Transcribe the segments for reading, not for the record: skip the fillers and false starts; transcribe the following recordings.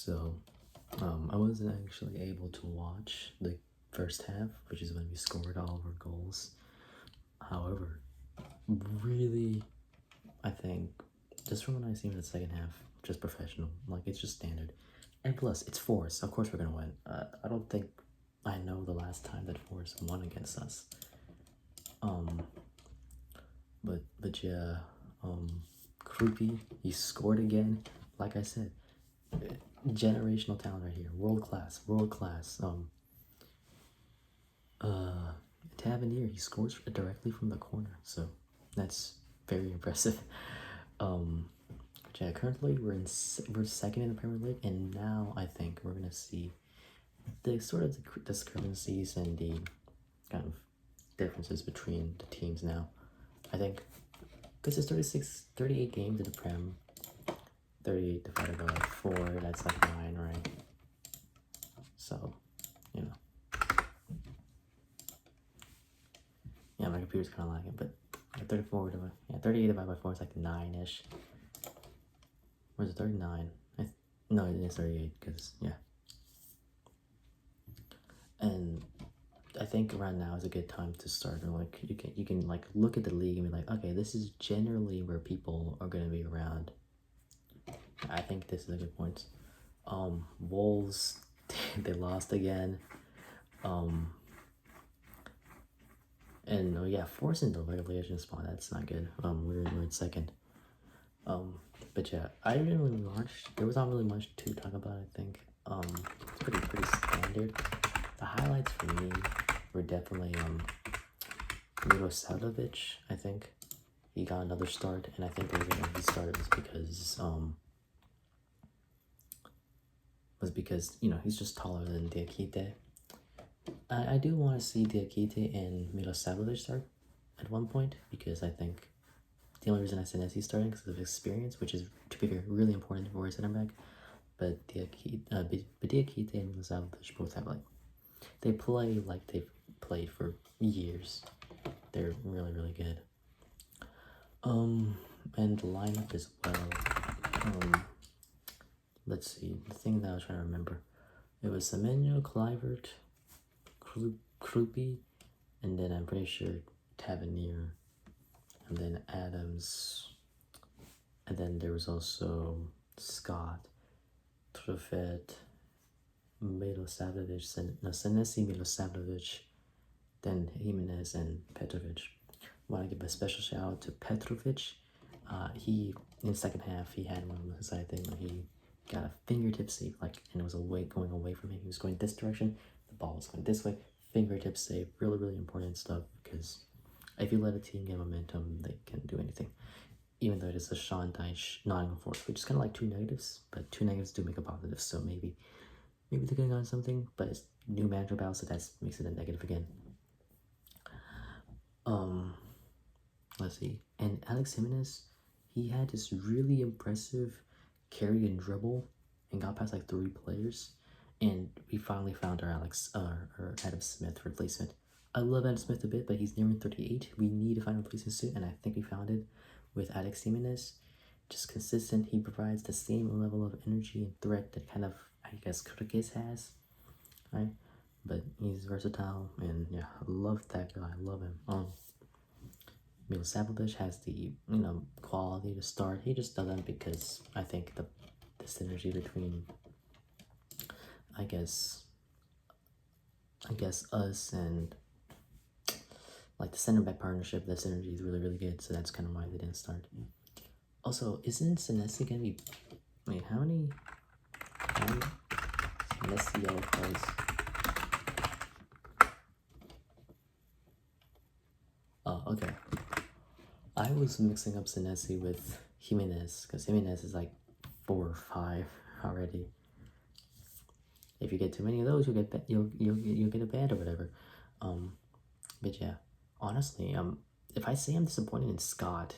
So, I wasn't actually able to watch the first half, which is when we scored all of our goals. However, really, I think, just from what I seen in the second half, just professional. Like, it's just standard. And plus, it's Forest. Of course we're gonna win. I don't think I know the last time that Forest won against us. But yeah, Krupi, he scored again. Like I said, generational talent right here. World class, world class. Tavernier, he scores directly from the corner, so that's very impressive. Yeah, currently we're second in the Premier League, and now I think we're gonna see the sort of the discrepancies and the kind of differences between the teams now. I think this is 38 games in the Prem. 38 divided by 4, that's like 9, right? So, you know. Yeah, my computer's kind of lagging, but 34 divided, yeah, 38 divided by 4 is like 9-ish. Where's it, 39? No, it is 38, because, yeah. And I think around now is a good time to start, and like, you can like look at the league and be like, okay, this is generally where people are going to be around. I think this is a good point. Wolves, they lost again. And oh yeah, forcing the relegation spot, that's not good. We're in second. But yeah, I didn't really watch. There was not really much to talk about. I think it's pretty standard. The highlights for me were definitely Milosavljevic. I think he got another start, and I think the reason he started was because you know he's just taller than Diakite. I do want to see Diakite and Milosavljevic start at one point, because I think the only reason I said Nessie starting is because of experience, which is, to be fair, really important for a center back. But Diakite and Milosavljevic both have, like, they play like they've played for years. They're really, really good. And the lineup as well. Let's see, the thing that I was trying to remember. It was Semenyo, Clivert, Krupi, and then I'm pretty sure Tavernier, and then Adams, and then there was also Scott, Truffet, Milosavljevic, Senesi, Milosavljevic, then Jimenez and Petrovic. Want to give a special shout out to Petrovic. He, in the second half, he had one of the side thing where he got a fingertip save, like, and it was going away from him. He was going this direction, the ball was going this way. Fingertip save, really, really important stuff, because if you let a team get momentum, they can't do anything. Even though it is a Sean Dyche Nottingham Forest, which is kind of like two negatives, but two negatives do make a positive, so maybe they're getting on something, but it's new manager battle, so that makes it a negative again. Let's see. And Alex Jimenez, he had this really impressive carry and dribble and got past like 3 players. And we finally found our Adam Smith replacement. I love Adam Smith a bit, but he's nearing 38. We need to find a replacement soon, and I think we found it with Alex Jimenez. Just consistent. He provides the same level of energy and threat that kind of, I guess, Kyrgyz has, right? But he's versatile, and yeah, I love that guy. I love him. Milosavljevic has the, quality to start. He just doesn't, because I think the synergy between, I guess us and like the center back partnership, the synergy is really, really good. So that's kind of why they didn't start. Also, isn't Senesi gonna be? Wait, how many Senesi yellow cards? Oh, okay. I was mixing up Senesi with Jimenez, because Jimenez is like 4 or 5 already. If you get too many of those, you'll get a bad or whatever. But yeah, honestly, if I say I'm disappointed in Scott,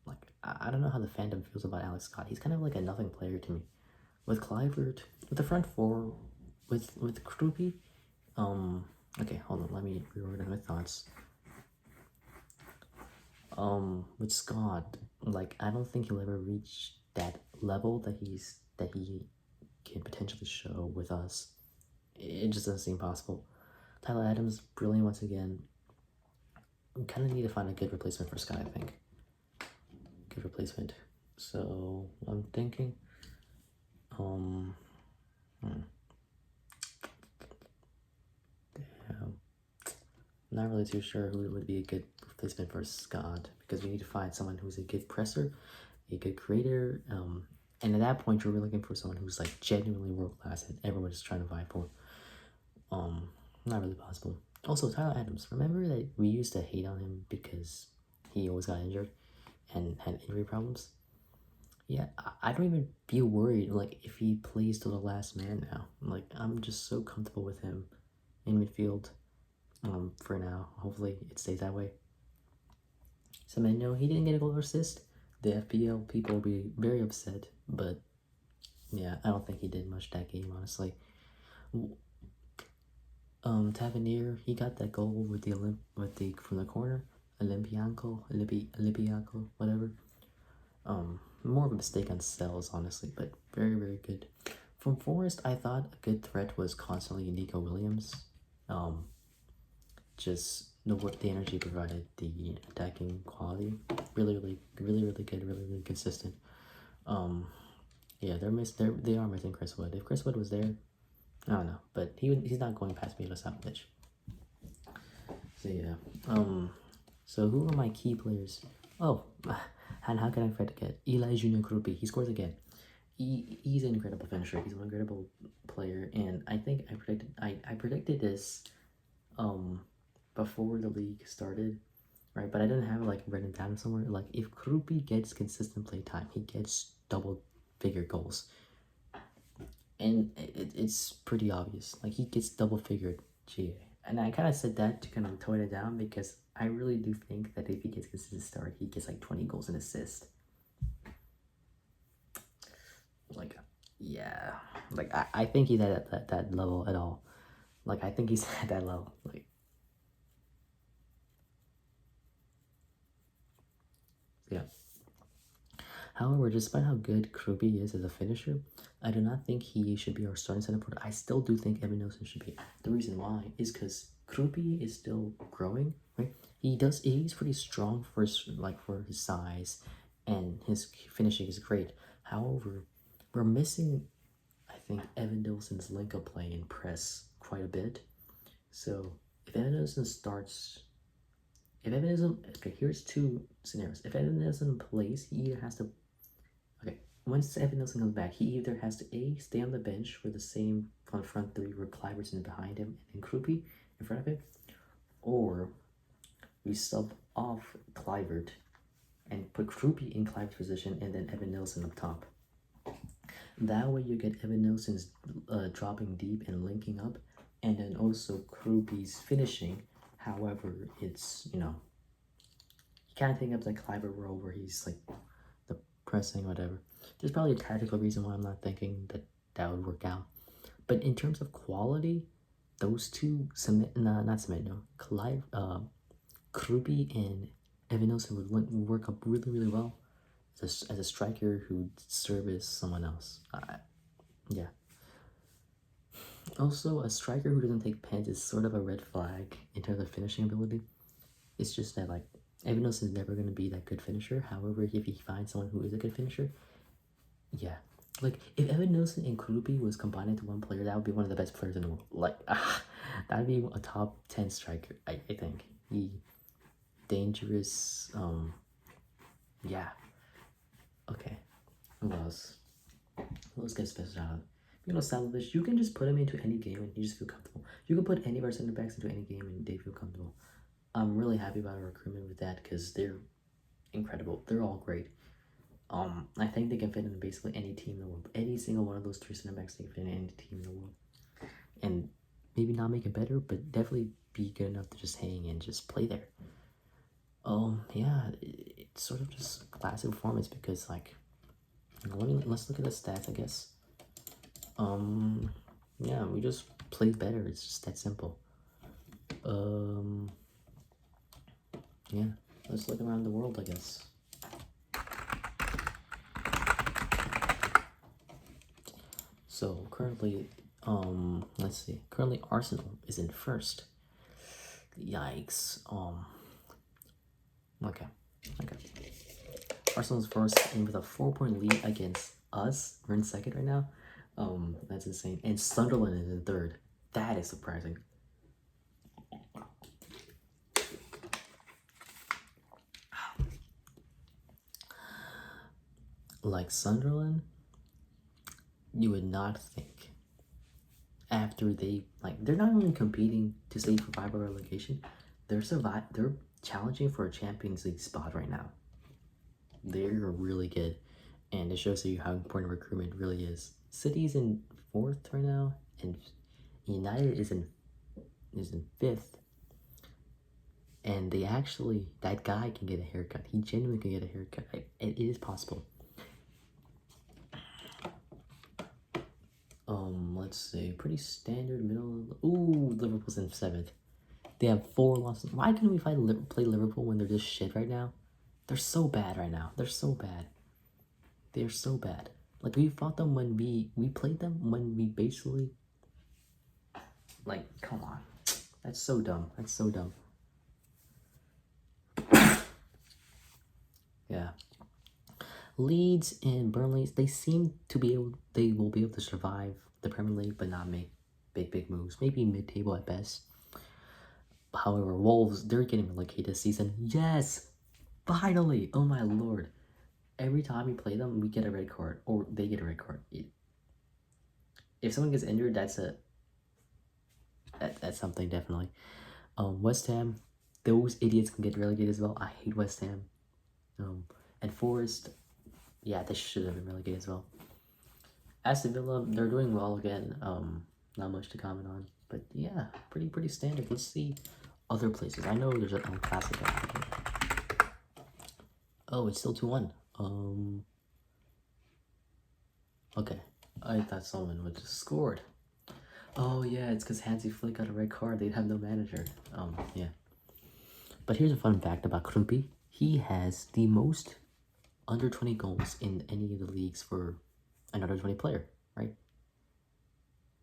like, I don't know how the fandom feels about Alex Scott. He's kind of like a nothing player to me. With Clivert, with the front four, with Krupi, okay, hold on, let me reorder my thoughts. With Scott, like, I don't think he'll ever reach that level that he can potentially show with us. It just doesn't seem possible. Tyler Adams, brilliant once again. We kind of need to find a good replacement for Scott, I think. Good replacement. So I'm thinking, damn. Not really too sure who would be a good replacement for Scott, because we need to find someone who's a good presser, a good creator, and at that point you're really looking for someone who's like genuinely world class and everyone's trying to vie for. Not really possible. Also, Tyler Adams, remember that we used to hate on him because he always got injured and had injury problems? Yeah, I don't even be worried, like, if he plays till the last man now. Like, I'm just so comfortable with him in midfield, for now. Hopefully it stays that way. So, man, no, he didn't get a goal or assist. The FPL people will be very upset, but yeah, I don't think he did much that game, honestly. Tavernier, he got that goal with the from the corner, Olympiaco, whatever. More of a mistake on Stells, honestly, but very, very good. From Forest, I thought a good threat was constantly Nico Williams. Just the energy provided, the attacking quality, really, really, really, really good, really, really consistent. Yeah, they are missing Chris Wood. If Chris Wood was there, I don't know, but he's not going past Milosevic. So yeah. So who are my key players? Oh, and how can I forget Eli Junior Krupi? He scores again. He's an incredible finisher. He's an incredible player, and I think I predicted this before the league started, right? But I didn't have it like written down somewhere. Like, if Krupi gets consistent play time, he gets double-figure goals. And it's pretty obvious. Like, he gets double-figured GA. And I kind of said that to kind of tone it down, because I really do think that if he gets consistent start, he gets like 20 goals and assists. Like, yeah. Like, I think he's at that level at all. Like, I think he's at that level. Like, yeah. However, despite how good Krupi is as a finisher, I do not think he should be our starting center forward. I still do think Evan Nelson should be. The reason why is because Krupi is still growing, right? He's pretty strong for his size, and his finishing is great. However, we're missing, I think, Evan Nilsson's link-up play and press quite a bit. So if Evan Nilsson starts, okay, here's two scenarios. If Evan Nilsson plays, he either has to, okay, once Evan Nilsson comes back, he either has to A, stay on the bench for the same front three where Cliverton behind him and Krupi in front of him, or we sub off Clivert and put Krupi in Clivert's position and then Evan Nilsson up top. That way you get Evan Nilsson's dropping deep and linking up, and then also Krupi's finishing. However, it's, you can't think of like Clivert role where he's like the pressing, whatever. There's probably a tactical reason why I'm not thinking that would work out. But in terms of quality, those two, Krupi and Evan Nilsson would work up really, really well as a striker who'd service someone else. Yeah. Also, a striker who doesn't take pens is sort of a red flag in terms of finishing ability. It's just that, like, Evan Nilsson is never going to be that good finisher. However, if he finds someone who is a good finisher, yeah. Like, if Evan Nilsson and Krupi was combined into one player, that would be one of the best players in the world. Like, that'd be a top 10 striker, I think. Dangerous, yeah. Okay. Who else? Let's get special out. Milosevic, you can just put him into any game and you just feel comfortable. You can put any of our center backs into any game and they feel comfortable. I'm really happy about our recruitment with that because they're incredible. They're all great. I think they can fit in basically any team in the world. Any single one of those three center backs, they can fit in any team in the world. And maybe not make it better, but definitely be good enough to just hang and just play there. Yeah, it's sort of just classic performance because, like, let's look at the stats, I guess. Yeah, we just played better. It's just that simple. Yeah, let's look around the world, I guess. So currently, let's see. Currently, Arsenal is in first. Yikes. Okay. Arsenal's first and with a 4-point lead against us. We're in second right now. That's insane. And Sunderland is in third. That is surprising. Like Sunderland, you would not think after they're not only competing to stay survival relegation, they're challenging for a Champions League spot right now. They're really good, and it shows you how important recruitment really is. City's in 4th right now, and United is in 5th. And that guy can get a haircut. He genuinely can get a haircut. It is possible. Let's see. Pretty standard middle. Ooh, Liverpool's in 7th. They have 4 losses. Why couldn't we play Liverpool when they're just shit right now? They're so bad right now. They're so bad. They're so bad. Like, we fought them when we played them when we basically... Like, come on. That's so dumb. That's so dumb. Yeah. Leeds and Burnley, they will be able to survive the Premier League, but not make big moves. Maybe mid-table at best. However, Wolves, they're getting relegated this season. Yes! Finally! Oh my lord. Every time we play them, we get a red card. Or they get a red card. If someone gets injured, that's something, definitely. West Ham, those idiots can get relegated as well. I hate West Ham. And Forest, yeah, they should have been relegated as well. Aston Villa, they're doing well again. Not much to comment on, but yeah, pretty standard. Let's see other places. I know there's a classic. Oh, it's still 2-1. Okay, I thought someone would just scored. Oh yeah, it's because Hansi Flick got a red card. They'd have no manager. Yeah. But here's a fun fact about Krumpi. He has the most under 20 goals in any of the leagues for an under 20 player, right?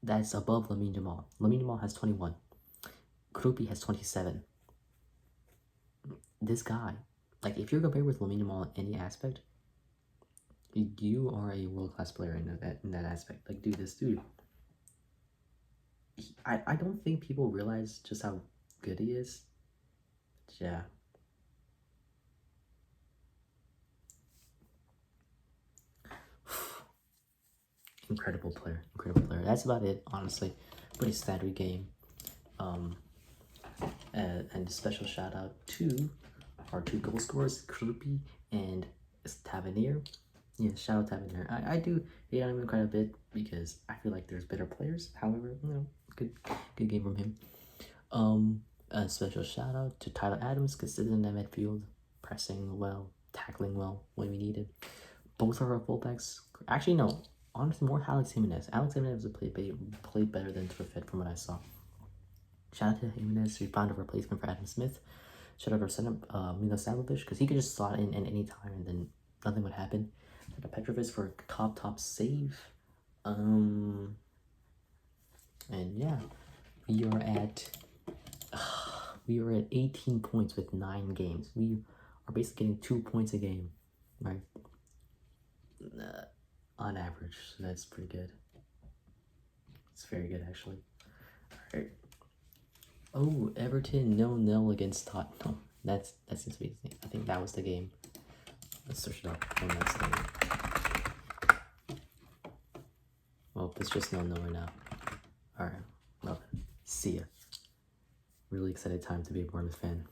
That's above Lamine Yamal. Lamine Yamal has 21. Krumpi has 27. This guy, like, if you're compared with Lamine Yamal in any aspect, you are a world-class player in that aspect. Like, dude, this dude, I don't think people realize just how good he is. Yeah. Incredible player. That's about it, honestly. Pretty standard game. And a special shout out to our 2 goal scorers, Kruppi and Tavernier. Yeah, shout out Tavernier. I do hate on him quite a bit because I feel like there's better players. However, good game from him. A special shout out to Tyler Adams, consistent at midfield, pressing well, tackling well when we needed. Both of our fullbacks. Actually, no. Honestly, more Alex Jimenez. Alex Jimenez played better than Trifet from what I saw. Shout out to Jimenez. We found a replacement for Adam Smith. Shout out to our center, Milo Savovic, because he could just slot in at any time and then nothing would happen. Shout out to Petrovic for a top save. And yeah, we are at 18 points with 9 games. We are basically getting 2 points a game, right? On average, so that's pretty good. It's very good, actually. All right. Oh, Everton 0-0 against Tottenham. That's insane. I think that was the game. Let's search it up. Oh, that's the game. Well, it's just 0-0 right now. All right. Well, see ya. Really excited time to be a Bournemouth fan.